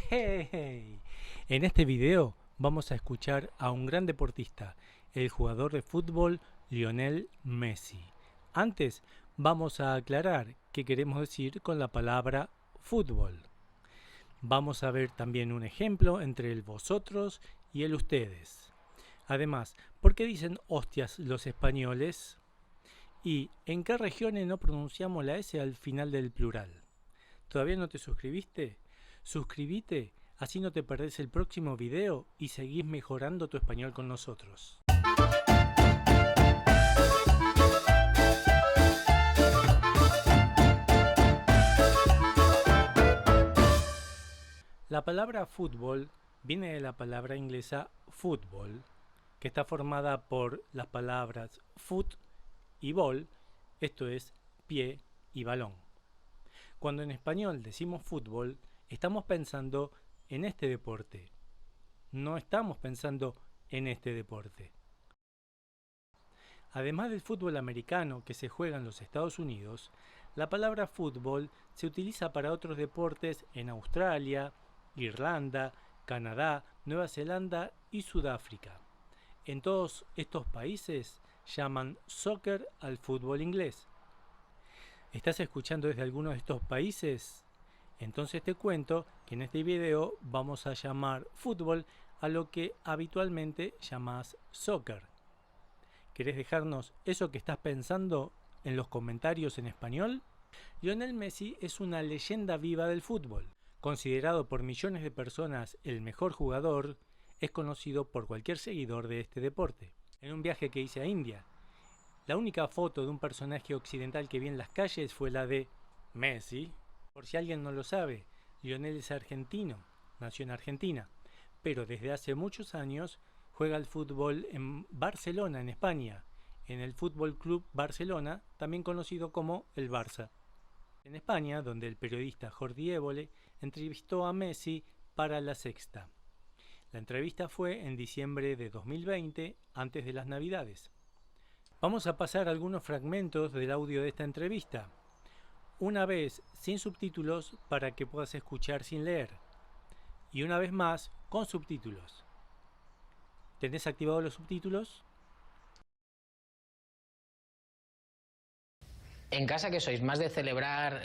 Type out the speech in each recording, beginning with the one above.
Hey, en este video vamos a escuchar a un gran deportista, el jugador de fútbol Lionel Messi. Antes vamos a aclarar qué queremos decir con la palabra fútbol. Vamos a ver también un ejemplo entre el vosotros y el ustedes. Además, ¿por qué dicen hostias los españoles? ¿Y en qué regiones no pronunciamos la S al final del plural? ¿Todavía no te suscribiste? Suscríbete, así no te perdés el próximo video y seguís mejorando tu español con nosotros. La palabra fútbol viene de la palabra inglesa football, que está formada por las palabras foot y ball, esto es pie y balón. Cuando en español decimos fútbol, estamos pensando en este deporte. No estamos pensando en este deporte. Además del fútbol americano que se juega en los Estados Unidos, la palabra fútbol se utiliza para otros deportes en Australia, Irlanda, Canadá, Nueva Zelanda y Sudáfrica. En todos estos países llaman soccer al fútbol inglés. ¿Estás escuchando desde alguno de estos países? Entonces te cuento que en este video vamos a llamar fútbol a lo que habitualmente llamas soccer. ¿Querés dejarnos eso que estás pensando en los comentarios en español? Lionel Messi es una leyenda viva del fútbol. Considerado por millones de personas el mejor jugador, es conocido por cualquier seguidor de este deporte. En un viaje que hice a India, la única foto de un personaje occidental que vi en las calles fue la de Messi. Por si alguien no lo sabe, Lionel es argentino, nació en Argentina, pero desde hace muchos años juega al fútbol en Barcelona, en España, en el Fútbol Club Barcelona, también conocido como el Barça. En España, donde el periodista Jordi Évole entrevistó a Messi para La Sexta. La entrevista fue en diciembre de 2020, antes de las Navidades. Vamos a pasar algunos fragmentos del audio de esta entrevista, una vez sin subtítulos para que puedas escuchar sin leer, y una vez más con subtítulos. ¿Tenés activados los subtítulos? ¿En casa qué sois? ¿Más de celebrar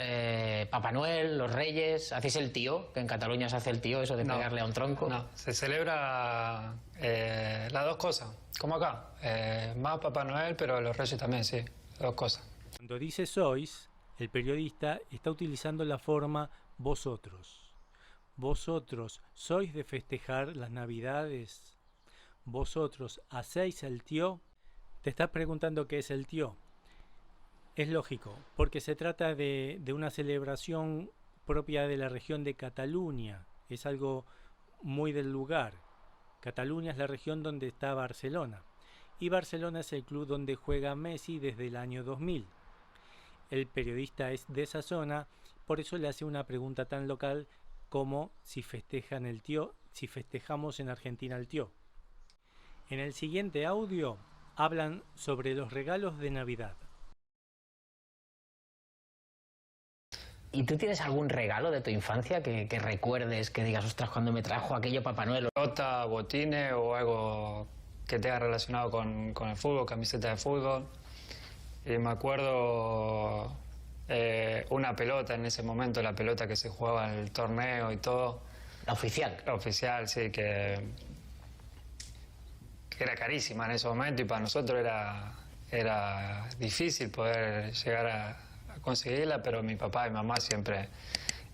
Papá Noel, los Reyes? ¿Hacéis el tío? Que en Cataluña se hace el tío, eso de pegarle a un tronco. No, se celebra las dos cosas, como acá. Más Papá Noel, pero los Reyes también, sí, las dos cosas. Cuando dice sois, el periodista está utilizando la forma vosotros. ¿Vosotros sois de festejar las Navidades? ¿Vosotros hacéis el tío? Te estás preguntando qué es el tío. Es lógico, porque se trata de una celebración propia de la región de Cataluña. Es algo muy del lugar. Cataluña es la región donde está Barcelona. Y Barcelona es el club donde juega Messi desde el año 2000. El periodista es de esa zona, por eso le hace una pregunta tan local como si festejan el tío, si festejamos en Argentina el tío. En el siguiente audio hablan sobre los regalos de Navidad. ¿Y tú tienes algún regalo de tu infancia que recuerdes, que digas, ostras, cuando me trajo aquello Papá Noel? Pelota, botines o algo que tenga relacionado con el fútbol, camiseta de fútbol. Y me acuerdo una pelota en ese momento, la pelota que se jugaba en el torneo y todo. La oficial. La oficial, sí, que era carísima en ese momento y para nosotros era difícil poder llegar a conseguirla, pero mi papá y mamá siempre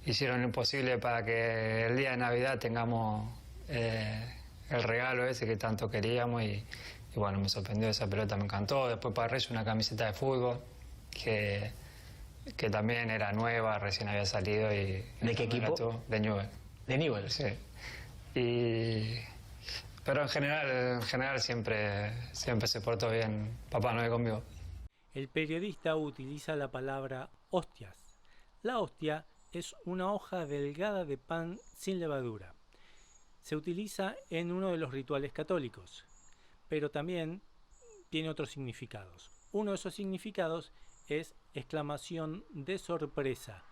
hicieron lo imposible para que el día de Navidad tengamos el regalo ese que tanto queríamos y bueno, me sorprendió esa pelota, me encantó. Después para Reyes una camiseta de fútbol que también era nueva, recién había salido. Y ¿De qué equipo? De Newell's. ¿De Newell's? Sí. Pero en general siempre se portó bien Papá Noel conmigo. El periodista utiliza la palabra hostias. La hostia es una hoja delgada de pan sin levadura. Se utiliza en uno de los rituales católicos, pero también tiene otros significados. Uno de esos significados es exclamación de sorpresa.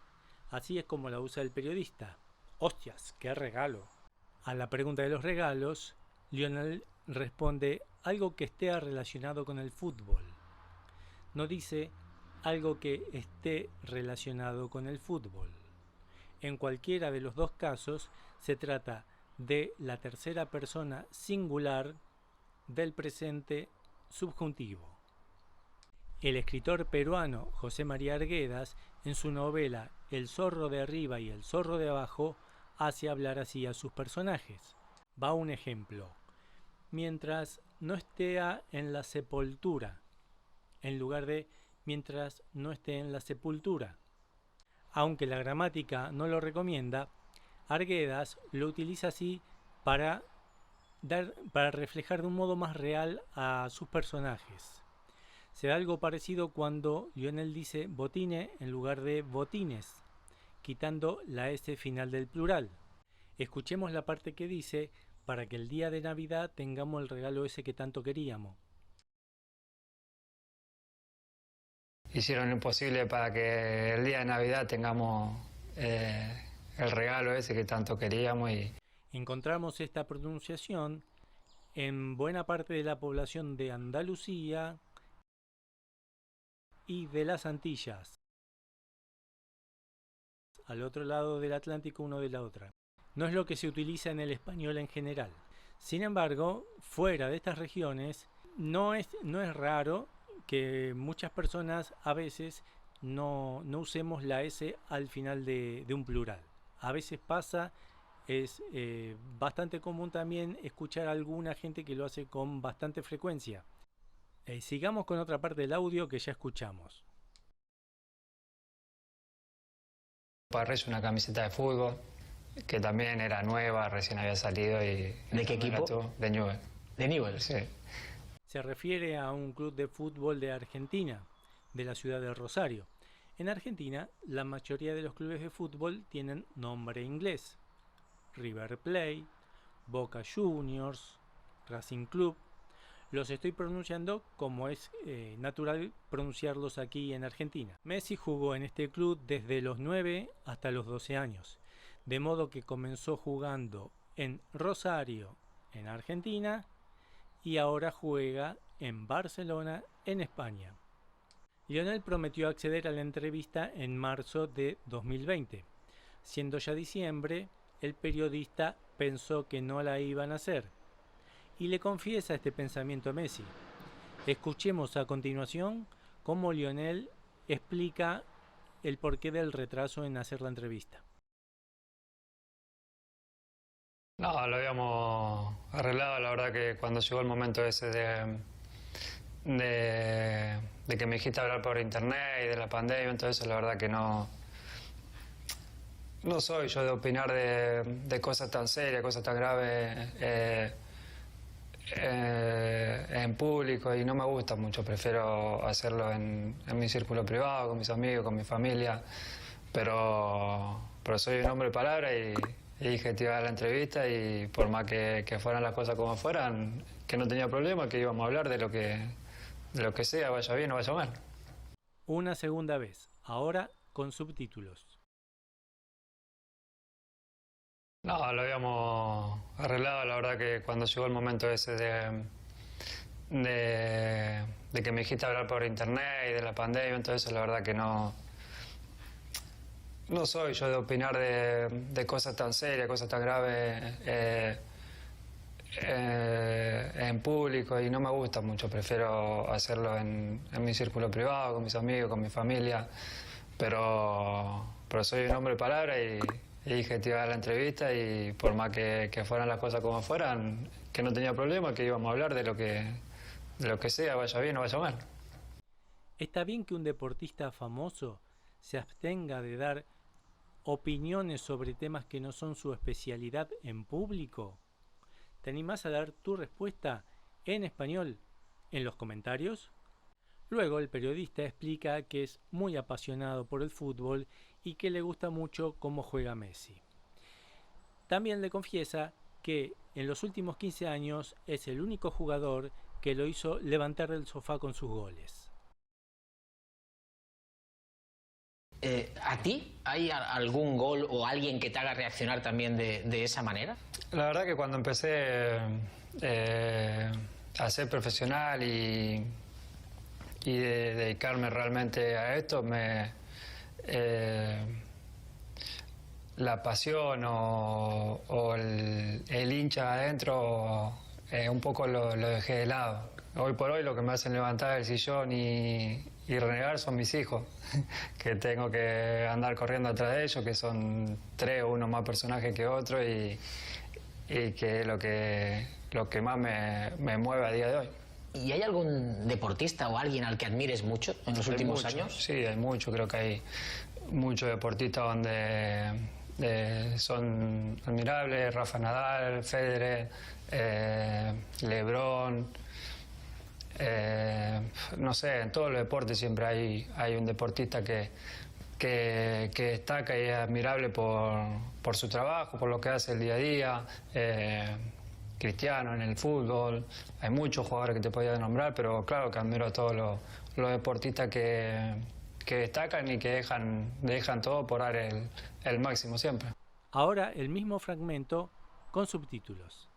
Así es como la usa el periodista. ¡Hostias, qué regalo! A la pregunta de los regalos, Lionel responde algo que esté relacionado con el fútbol. No dice algo que esté relacionado con el fútbol. En cualquiera de los dos casos se trata de la tercera persona singular del presente subjuntivo. El escritor peruano José María Arguedas, en su novela El zorro de arriba y el zorro de abajo, hace hablar así a sus personajes. Va un ejemplo. Mientras no esté en la sepultura, en lugar de mientras no esté en la sepultura. Aunque la gramática no lo recomienda, Arguedas lo utiliza así para reflejar de un modo más real a sus personajes. Se da algo parecido cuando Lionel dice botine en lugar de botines, quitando la S final del plural. Escuchemos la parte que dice para que el día de Navidad tengamos el regalo ese que tanto queríamos. Hicieron lo imposible para que el día de Navidad tengamos el regalo ese que tanto queríamos. Y encontramos esta pronunciación en buena parte de la población de Andalucía y de las Antillas, al otro lado del Atlántico uno de la otra. No es lo que se utiliza en el español en general. Sin embargo, fuera de estas regiones, no es raro que muchas personas a veces no usemos la S al final de un plural. A veces pasa, es bastante común también escuchar a alguna gente que lo hace con bastante frecuencia. Sigamos con otra parte del audio que ya escuchamos. Para Reyes una camiseta de fútbol, que también era nueva, recién había salido. Y ¿De qué equipo? De Newell's. ¿De Newell's? Sí. Se refiere a un club de fútbol de Argentina, de la ciudad de Rosario. En Argentina, la mayoría de los clubes de fútbol tienen nombre inglés. River Plate, Boca Juniors, Racing Club. Los estoy pronunciando como es natural pronunciarlos aquí en Argentina. Messi jugó en este club desde los 9 hasta los 12 años, de modo que comenzó jugando en Rosario, en Argentina, y ahora juega en Barcelona, en España. Lionel prometió acceder a la entrevista en marzo de 2020. Siendo ya diciembre, el periodista pensó que no la iban a hacer y le confiesa este pensamiento a Messi. Escuchemos a continuación cómo Lionel explica el porqué del retraso en hacer la entrevista. No, lo habíamos arreglado, la verdad que cuando llegó el momento ese de que me dijiste hablar por internet y de la pandemia, entonces la verdad que no soy yo de opinar de cosas tan serias, cosas tan graves en público, y no me gusta mucho, prefiero hacerlo en mi círculo privado, con mis amigos, con mi familia, pero soy un hombre de palabra y dije que iba a dar la entrevista, y por más que fueran las cosas como fueran, que no tenía problema, que íbamos a hablar de lo que sea, vaya bien o vaya mal. Una segunda vez, ahora con subtítulos. No, lo habíamos arreglado, la verdad que cuando llegó el momento ese de que me dijiste hablar por internet y de la pandemia, entonces la verdad que no soy yo de opinar de cosas tan serias, cosas tan graves en público, y no me gusta mucho, prefiero hacerlo en mi círculo privado, con mis amigos, con mi familia, pero soy un hombre de palabra y dije que iba a dar la entrevista, y por más que fueran las cosas como fueran, que no tenía problema, que íbamos a hablar de lo que sea, vaya bien o vaya mal. ¿Está bien que un deportista famoso se abstenga de dar opiniones sobre temas que no son su especialidad en público? ¿Te animás a dar tu respuesta en español en los comentarios? Luego el periodista explica que es muy apasionado por el fútbol y que le gusta mucho cómo juega Messi. También le confiesa que en los últimos 15 años es el único jugador que lo hizo levantar del sofá con sus goles. ¿A ti hay algún gol o alguien que te haga reaccionar también de esa manera? La verdad que cuando empecé a ser profesional y dedicarme realmente a esto, la pasión o el hincha adentro un poco lo dejé de lado. Hoy por hoy lo que me hacen levantar del sillón y renegar son mis hijos, que tengo que andar corriendo atrás de ellos, que son 3 o uno más personajes que otro y que es lo que más me mueve a día de hoy. ¿Y hay algún deportista o alguien al que admires mucho en los últimos años? Sí, hay mucho. Creo que hay muchos deportistas donde son admirables. Rafa Nadal, Federer, LeBron. No sé, en todos los deportes siempre hay un deportista que destaca y es admirable por su trabajo, por lo que hace el día a día. Cristiano en el fútbol, hay muchos jugadores que te podía nombrar, pero claro que admiro a todos los deportistas que destacan y que dejan todo por dar el máximo siempre. Ahora el mismo fragmento con subtítulos.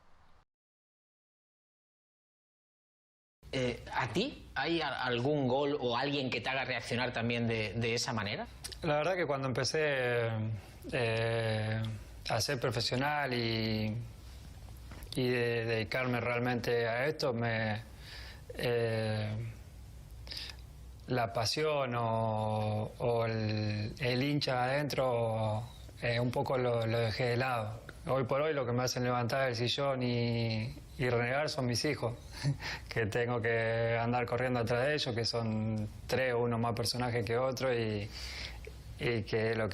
¿A ti hay algún gol o alguien que te haga reaccionar también de esa manera? La verdad que cuando empecé a ser profesional y dedicarme realmente a esto, la pasión o el hincha adentro un poco lo dejé de lado. Hoy por hoy lo que me hacen levantar del sillón y renegar son mis hijos, que tengo que andar corriendo atrás de ellos, que son 3 o uno más personajes que otro y que es lo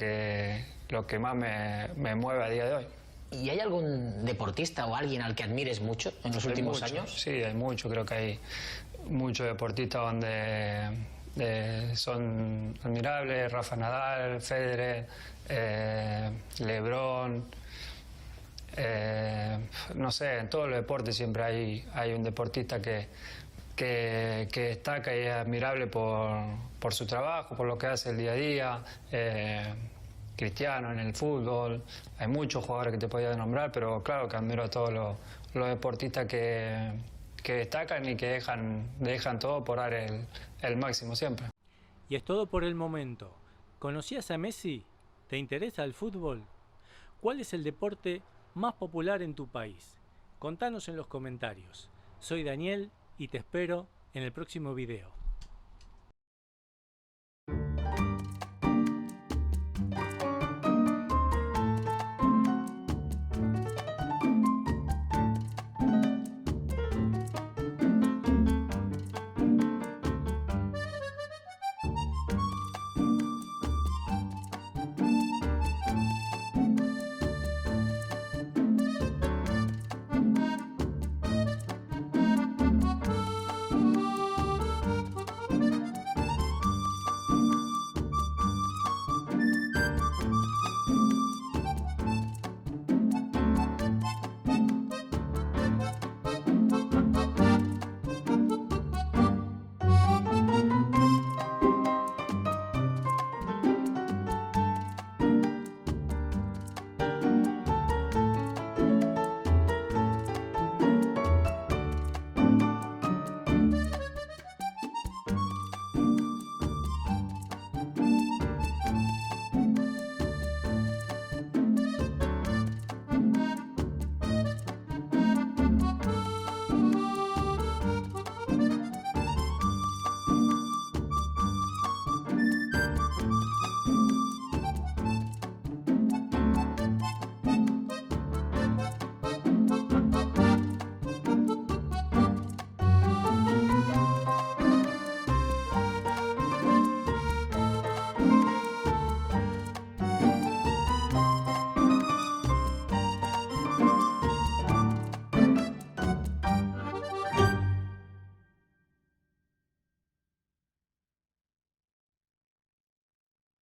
que más me mueve a día de hoy. ¿Y hay algún deportista o alguien al que admires mucho en los últimos años? Sí, hay mucho. Creo que hay muchos deportistas donde son admirables. Rafa Nadal, Federer, LeBron. No sé, en todos los deportes siempre hay un deportista que destaca y es admirable por su trabajo, por lo que hace el día a día. Cristiano en el fútbol, hay muchos jugadores que te podía nombrar, pero claro que admiro a todos los deportistas que destacan y que dejan todo por dar el máximo siempre. Y es todo por el momento. ¿Conocías a Messi? ¿Te interesa el fútbol? ¿Cuál es el deporte más popular en tu país? Contanos en los comentarios. Soy Daniel y te espero en el próximo video.